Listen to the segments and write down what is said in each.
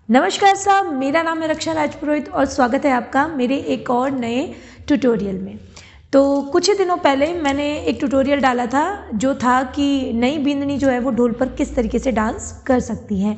नमस्कार साहब, मेरा नाम है रक्षा राजपुरोहित और स्वागत है आपका मेरे एक और नए ट्यूटोरियल में। तो कुछ ही दिनों पहले मैंने एक ट्यूटोरियल डाला था जो था कि नई बिंदनी जो है वो ढोल पर किस तरीके से डांस कर सकती है।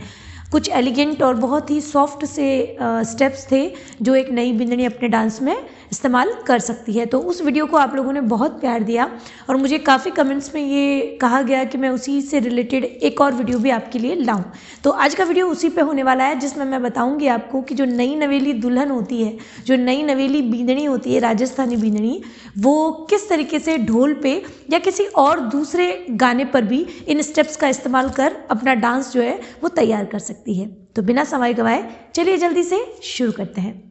कुछ एलिगेंट और बहुत ही सॉफ्ट से स्टेप्स थे जो एक नई बिंदनी अपने डांस में इस्तेमाल कर सकती है। तो उस वीडियो को आप लोगों ने बहुत प्यार दिया और मुझे काफ़ी कमेंट्स में ये कहा गया कि मैं उसी से रिलेटेड एक और वीडियो भी आपके लिए लाऊं। तो आज का वीडियो उसी पे होने वाला है जिसमें मैं बताऊंगी आपको कि जो नई नवेली दुल्हन होती है, जो नई नवेली बिंदनी होती है, राजस्थानी बिंदनी, वो किस तरीके से ढोल पे या किसी और दूसरे गाने पर भी इन स्टेप्स का इस्तेमाल कर अपना डांस जो है वो तैयार कर सकती है। तो बिना समय गवाए चलिए जल्दी से शुरू करते हैं।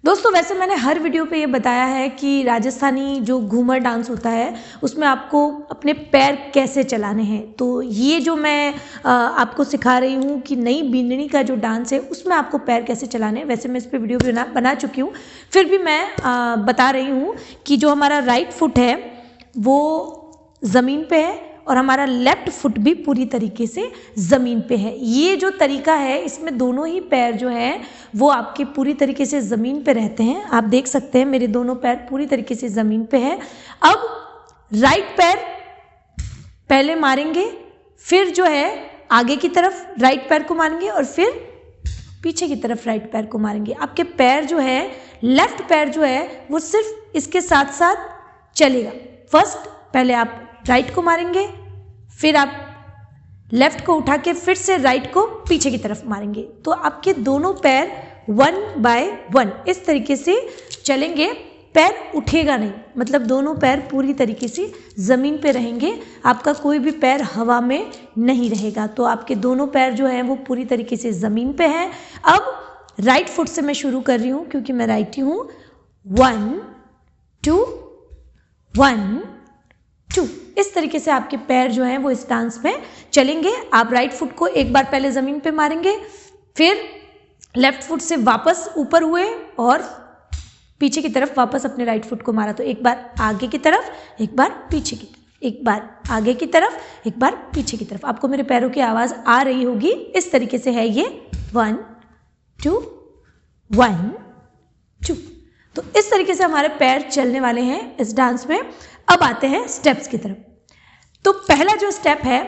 दोस्तों, वैसे मैंने हर वीडियो पे ये बताया है कि राजस्थानी जो घूमर डांस होता है उसमें आपको अपने पैर कैसे चलाने हैं। तो ये जो मैं आपको सिखा रही हूँ कि नई बिंदनी का जो डांस है उसमें आपको पैर कैसे चलाने हैं। वैसे मैं इस पर वीडियो भी बना चुकी हूँ, फिर भी मैं बता रही हूँ कि जो हमारा राइट फुट है वो ज़मीन पे है और हमारा लेफ्ट फुट भी पूरी तरीके से ज़मीन पे है। ये जो तरीका है इसमें दोनों ही पैर जो हैं वो आपके पूरी तरीके से ज़मीन पे रहते हैं। आप देख सकते हैं मेरे दोनों पैर पूरी तरीके से ज़मीन पे है। अब राइट पैर पहले मारेंगे, फिर जो है आगे की तरफ राइट पैर को मारेंगे और फिर पीछे की तरफ राइट पैर को मारेंगे। आपके पैर जो है, लेफ्ट पैर जो है वो सिर्फ इसके साथ साथ चलेगा। फर्स्ट पहले आप राइट को मारेंगे, फिर आप लेफ्ट को उठा के फिर से राइट को पीछे की तरफ मारेंगे। तो आपके दोनों पैर 1 बाय 1 इस तरीके से चलेंगे। पैर उठेगा नहीं, मतलब दोनों पैर पूरी तरीके से ज़मीन पे रहेंगे। आपका कोई भी पैर हवा में नहीं रहेगा। तो आपके दोनों पैर जो हैं वो पूरी तरीके से ज़मीन पे हैं। अब राइट फुट से मैं शुरू कर रही हूँ क्योंकि मैं राइटी हूँ। 1 2 1 2 इस तरीके से आपके पैर जो हैं वो इस डांस में चलेंगे। आप राइट फुट को एक बार पहले ज़मीन पे मारेंगे, फिर लेफ्ट फुट से वापस ऊपर हुए और पीछे की तरफ वापस अपने राइट फुट को मारा। तो एक बार आगे की तरफ, एक बार पीछे की तरफ, एक बार आगे की तरफ, एक बार पीछे की तरफ। आपको मेरे पैरों की आवाज़ आ रही होगी। इस तरीके से है ये 1 2 1 2। तो इस तरीके से हमारे पैर चलने वाले हैं इस डांस में। अब आते हैं स्टेप्स की तरफ। तो पहला जो स्टेप है,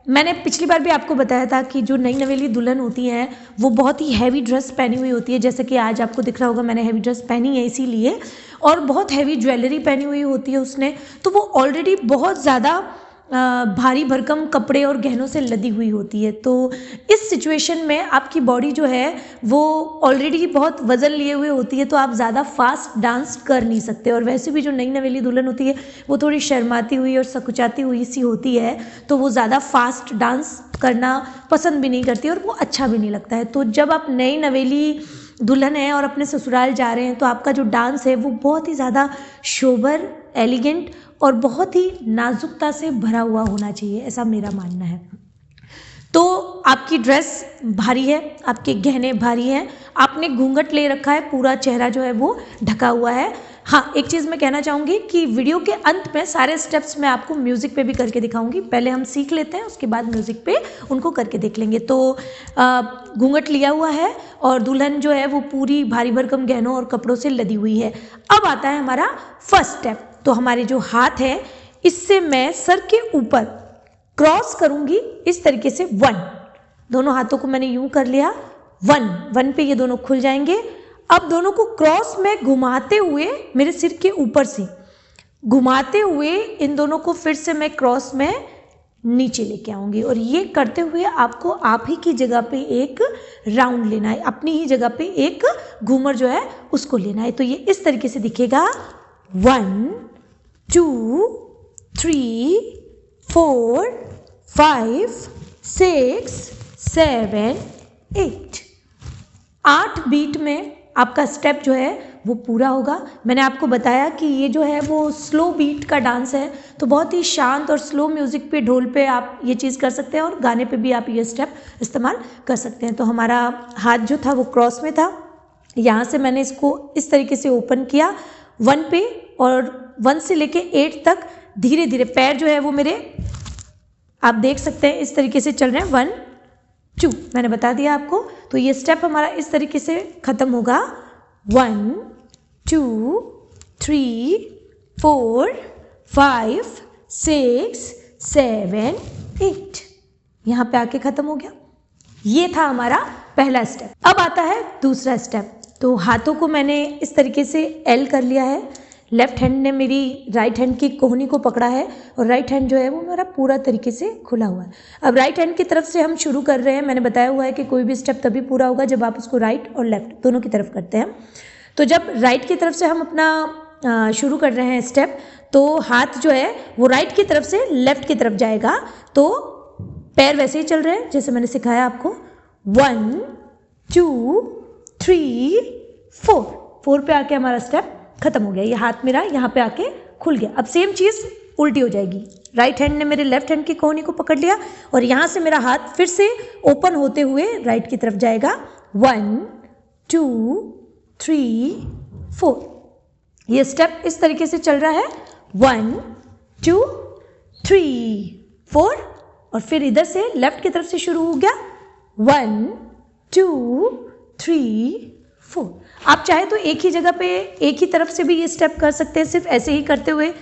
मैंने पिछली बार भी आपको बताया था कि जो नई नवेली दुल्हन होती है वो बहुत ही हैवी ड्रेस पहनी हुई होती है। जैसे कि आज आपको दिख रहा होगा मैंने हैवी ड्रेस पहनी है इसीलिए, और बहुत हैवी ज्वेलरी पहनी हुई होती है उसने। तो वो ऑलरेडी बहुत ज़्यादा भारी भरकम कपड़े और गहनों से लदी हुई होती है। तो इस सिचुएशन में आपकी बॉडी जो है वो ऑलरेडी बहुत वज़न लिए हुए होती है, तो आप ज़्यादा फास्ट डांस कर नहीं सकते। और वैसे भी जो नई नवेली दुल्हन होती है वो थोड़ी शर्माती हुई और सकुचाती हुई सी होती है, तो वो ज़्यादा फास्ट डांस करना पसंद भी नहीं करती और वो अच्छा भी नहीं लगता है। तो जब आप नई नवेली दुल्हन है और अपने ससुराल जा रहे हैं तो आपका जो डांस है वो बहुत ही ज़्यादा शोभर, एलिगेंट और बहुत ही नाजुकता से भरा हुआ होना चाहिए, ऐसा मेरा मानना है। तो आपकी ड्रेस भारी है, आपके गहने भारी हैं, आपने घूंघट ले रखा है, पूरा चेहरा जो है वो ढका हुआ है। हाँ, एक चीज़ मैं कहना चाहूँगी कि वीडियो के अंत में सारे स्टेप्स मैं आपको म्यूज़िक पे भी करके दिखाऊंगी। पहले हम सीख लेते हैं, उसके बाद म्यूज़िक पे उनको करके देख लेंगे। तो घूंघट लिया हुआ है और दुल्हन जो है वो पूरी भारी भरकम गहनों और कपड़ों से लदी हुई है। अब आता है हमारा फर्स्ट स्टेप। तो हमारे जो हाथ है इससे मैं सर के ऊपर क्रॉस करूँगी इस तरीके से 1। दोनों हाथों को मैंने यूँ कर लिया 1 पे ये दोनों खुल जाएंगे। अब दोनों को क्रॉस में घुमाते हुए मेरे सिर के ऊपर से घुमाते हुए इन दोनों को फिर से मैं क्रॉस में नीचे लेके आऊँगी। और ये करते हुए आपको आप ही की जगह पे एक राउंड लेना है, अपनी ही जगह पे एक घूमर जो है उसको लेना है। तो ये इस तरीके से दिखेगा 1 2 3 4 5 6 7 8 8 बीट में आपका स्टेप जो है वो पूरा होगा। मैंने आपको बताया कि ये जो है वो स्लो बीट का डांस है, तो बहुत ही शांत और स्लो म्यूज़िक पे, ढोल पे आप ये चीज़ कर सकते हैं और गाने पे भी आप ये स्टेप इस्तेमाल कर सकते हैं। तो हमारा हाथ जो था वो क्रॉस में था, यहाँ से मैंने इसको इस तरीके से ओपन किया 1 पे, और 1 से लेके 8 तक धीरे धीरे पैर जो है वो मेरे, आप देख सकते हैं इस तरीके से चल रहे हैं 1 2, मैंने बता दिया आपको। तो ये स्टेप हमारा इस तरीके से ख़त्म होगा। 1 2 3 4 5 6 7 8, यहाँ पे आके ख़त्म हो गया। ये था हमारा पहला स्टेप। अब आता है दूसरा स्टेप। तो हाथों को मैंने इस तरीके से एल कर लिया है, लेफ्ट हैंड ने मेरी राइट हैंड की कोहनी को पकड़ा है और राइट हैंड जो है वो मेरा पूरा तरीके से खुला हुआ है। अब राइट हैंड की तरफ से हम शुरू कर रहे हैं। मैंने बताया हुआ है कि कोई भी स्टेप तभी पूरा होगा जब आप उसको राइट और लेफ्ट दोनों की तरफ करते हैं। तो जब राइट की तरफ से हम अपना शुरू कर रहे हैं स्टेप, तो हाथ जो है वो राइट की तरफ से लेफ्ट की तरफ जाएगा। तो पैर वैसे ही चल रहे हैं जैसे मैंने सिखाया आपको। 1 2 3 4, 4 पे आके हमारा स्टेप खत्म हो गया। ये हाथ मेरा यहाँ पे आके खुल गया। अब सेम चीज़ उल्टी हो जाएगी। राइट हैंड ने मेरे लेफ्ट हैंड की कोहनी को पकड़ लिया और यहाँ से मेरा हाथ फिर से ओपन होते हुए राइट की तरफ जाएगा। 1 2 3 4, ये स्टेप इस तरीके से चल रहा है। 1 2 3 4 और फिर इधर से लेफ्ट की तरफ से शुरू हो गया। 1 2 3 4। आप चाहे तो एक ही जगह पे एक ही तरफ से भी ये स्टेप कर सकते हैं, सिर्फ ऐसे ही करते हुए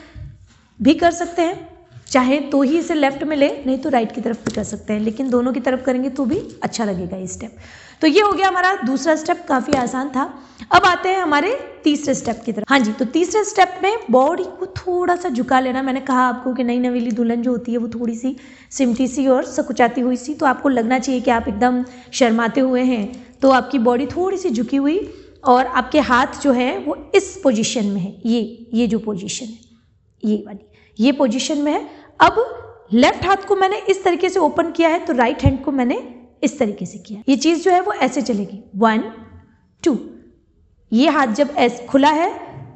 भी कर सकते हैं। चाहे तो ही इसे लेफ्ट में ले, नहीं तो राइट की तरफ भी कर सकते हैं, लेकिन दोनों की तरफ करेंगे तो भी अच्छा लगेगा ये स्टेप। तो ये हो गया हमारा दूसरा स्टेप, काफ़ी आसान था। अब आते हैं हमारे तीसरे स्टेप की तरफ। हाँ जी, तो तीसरे स्टेप में बॉडी को थोड़ा सा झुका लेना। मैंने कहा आपको कि नई नवेली दुल्हन जो होती है वो थोड़ी सी सिमटी सी और सकुचाती हुई सी, तो आपको लगना चाहिए कि आप एकदम शर्माते हुए हैं। तो आपकी बॉडी थोड़ी सी झुकी हुई और आपके हाथ जो है वो इस पोजीशन में है। ये जो पोजीशन है, ये वाली, ये पोजीशन में है। अब लेफ्ट हाथ को मैंने इस तरीके से ओपन किया है, तो राइट हैंड को मैंने इस तरीके से किया। ये चीज़ जो है वो ऐसे चलेगी। 1 2, ये हाथ जब ऐसे खुला है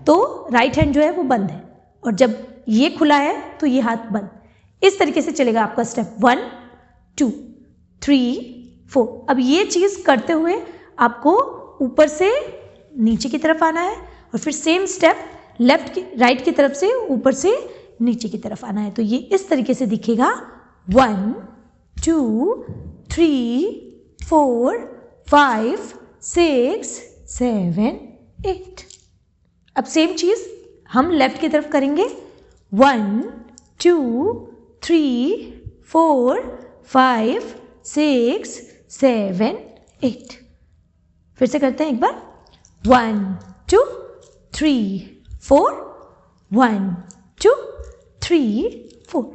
तो राइट हैंड जो है वो बंद है, और जब ये खुला है तो ये हाथ बंद। इस तरीके से चलेगा आपका स्टेप। 1 2 3 4। अब ये चीज़ करते हुए आपको ऊपर से नीचे की तरफ आना है और फिर सेम स्टेप लेफ्ट की राइट की तरफ से ऊपर से नीचे की तरफ आना है। तो ये इस तरीके से दिखेगा। 1 2 3 4 5 6 7 8। अब सेम चीज़ हम लेफ्ट की तरफ करेंगे। 1 2 3 4 5 6 7 8। फिर से करते हैं एक बार। 1 2 3 4 1 2 3 4।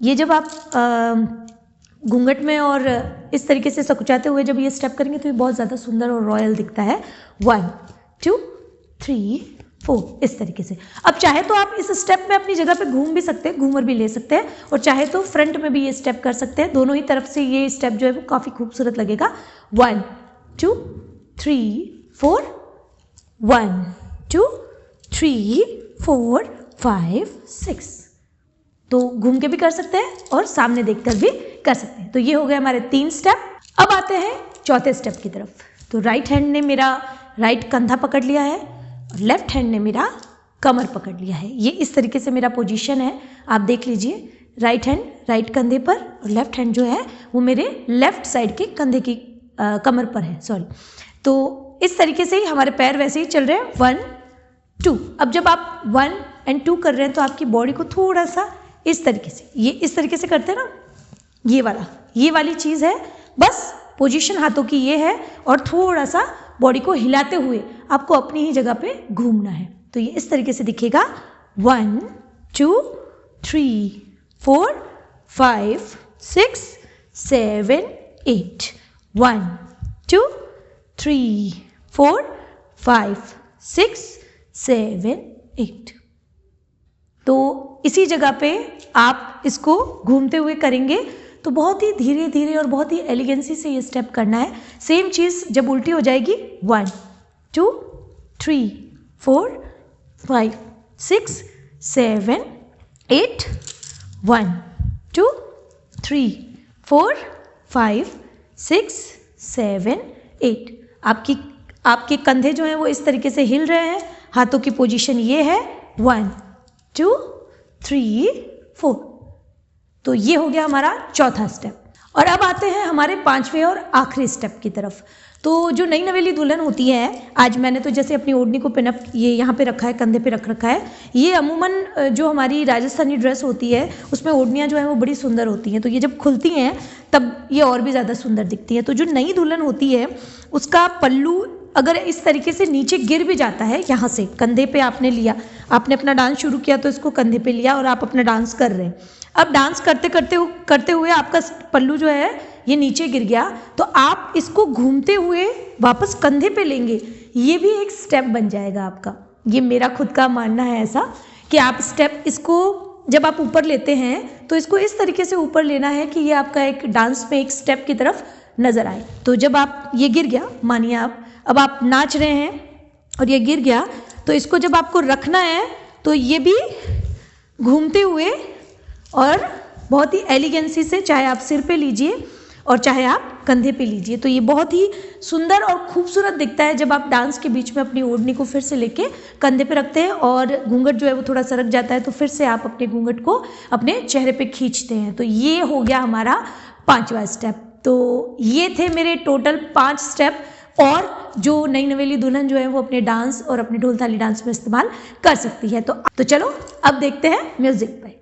ये जब आप घूंघट में और इस तरीके से सकुचाते हुए जब ये स्टेप करेंगे तो ये बहुत ज़्यादा सुंदर और रॉयल दिखता है। 1 2 3 4, इस तरीके से। अब चाहे तो आप इस स्टेप में अपनी जगह पे घूम भी सकते हैं, घूमर भी ले सकते हैं, और चाहे तो फ्रंट में भी ये स्टेप कर सकते हैं। दोनों ही तरफ से ये स्टेप जो है वो काफ़ी खूबसूरत लगेगा। 1 2 3 4 1 2 3 4 5 6। तो घूम के भी कर सकते हैं और सामने देखकर भी कर सकते हैं। तो ये हो गए हमारे 3 स्टेप। अब आते हैं चौथे स्टेप की तरफ। तो राइट हैंड ने मेरा राइट कंधा पकड़ लिया है और लेफ्ट हैंड ने मेरा कमर पकड़ लिया है। ये इस तरीके से मेरा पोजीशन है, आप देख लीजिए। राइट हैंड राइट कंधे पर और लेफ्ट हैंड जो है वो मेरे लेफ्ट साइड के कंधे की कमर पर है, सॉरी। तो इस तरीके से ही हमारे पैर वैसे ही चल रहे हैं। 1 2। अब जब आप 1 और 2 कर रहे हैं तो आपकी बॉडी को थोड़ा सा इस तरीके से, ये इस तरीके से करते हैं ना, ये वाली चीज़ है। बस पोजीशन हाथों की ये है और थोड़ा सा बॉडी को हिलाते हुए आपको अपनी ही जगह पे घूमना है। तो ये इस तरीके से दिखेगा। 1 2 3 4 5 6 7 8। 1 2 3 4 5 6 7 8। तो इसी जगह पे आप इसको घूमते हुए करेंगे तो बहुत ही धीरे धीरे और बहुत ही एलिगेंसी से ये स्टेप करना है। सेम चीज़ जब उल्टी हो जाएगी। 1 2 3 4 5 6 7 8। 1 2 3 4 5 6 7 8। आपके कंधे जो हैं वो इस तरीके से हिल रहे हैं। हाथों की पोजीशन ये है। 1 2 3 4। तो ये हो गया हमारा चौथा स्टेप। और अब आते हैं हमारे 5वें और आखिरी स्टेप की तरफ। तो जो नई नवेली दुल्हन होती है, आज मैंने तो जैसे अपनी ओढ़नी को पिनअप ये यहाँ पे रखा है, कंधे पे रख रखा है। ये अमूमन जो हमारी राजस्थानी ड्रेस होती है उसमें ओढ़नियाँ जो है वो बड़ी सुंदर होती हैं, तो ये जब खुलती हैं तब ये और भी ज़्यादा सुंदर दिखती हैं। तो जो नई दुल्हन होती है उसका पल्लू अगर इस तरीके से नीचे गिर भी जाता है, यहाँ से कंधे पे आपने लिया, आपने अपना डांस शुरू किया तो इसको कंधे पे लिया और आप अपना डांस कर रहे हैं। अब डांस करते हुए आपका पल्लू जो है ये नीचे गिर गया, तो आप इसको घूमते हुए वापस कंधे पे लेंगे, ये भी एक स्टेप बन जाएगा आपका। ये मेरा खुद का मानना है ऐसा कि आप स्टेप इसको जब आप ऊपर लेते हैं तो इसको इस तरीके से ऊपर लेना है कि ये आपका एक डांस में एक स्टेप की तरफ नज़र आए। तो जब आप ये गिर गया, मानिए अब आप नाच रहे हैं और ये गिर गया, तो इसको जब आपको रखना है तो ये भी घूमते हुए और बहुत ही एलिगेंसी से, चाहे आप सिर पे लीजिए और चाहे आप कंधे पे लीजिए, तो ये बहुत ही सुंदर और खूबसूरत दिखता है जब आप डांस के बीच में अपनी ओढ़नी को फिर से लेके कंधे पे रखते हैं और घूंघट जो है वो थोड़ा सरक जाता है, तो फिर से आप अपने घूंघट को अपने चेहरे पे खींचते हैं। तो ये हो गया हमारा 5वां स्टेप। तो ये थे मेरे टोटल 5 स्टेप, और जो नई नवेली दुल्हन जो है वो अपने डांस और अपने ढोल थाली डांस में इस्तेमाल कर सकती है। तो चलो अब देखते हैं म्यूजिक पे।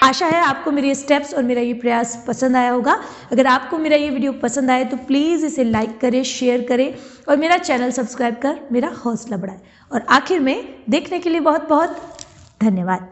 आशा है आपको मेरे स्टेप्स और मेरा ये प्रयास पसंद आया होगा। अगर आपको मेरा ये वीडियो पसंद आए तो प्लीज़ इसे लाइक करें, शेयर करें और मेरा चैनल सब्सक्राइब कर मेरा हौसला बढ़ाएं। और आखिर में देखने के लिए बहुत बहुत धन्यवाद।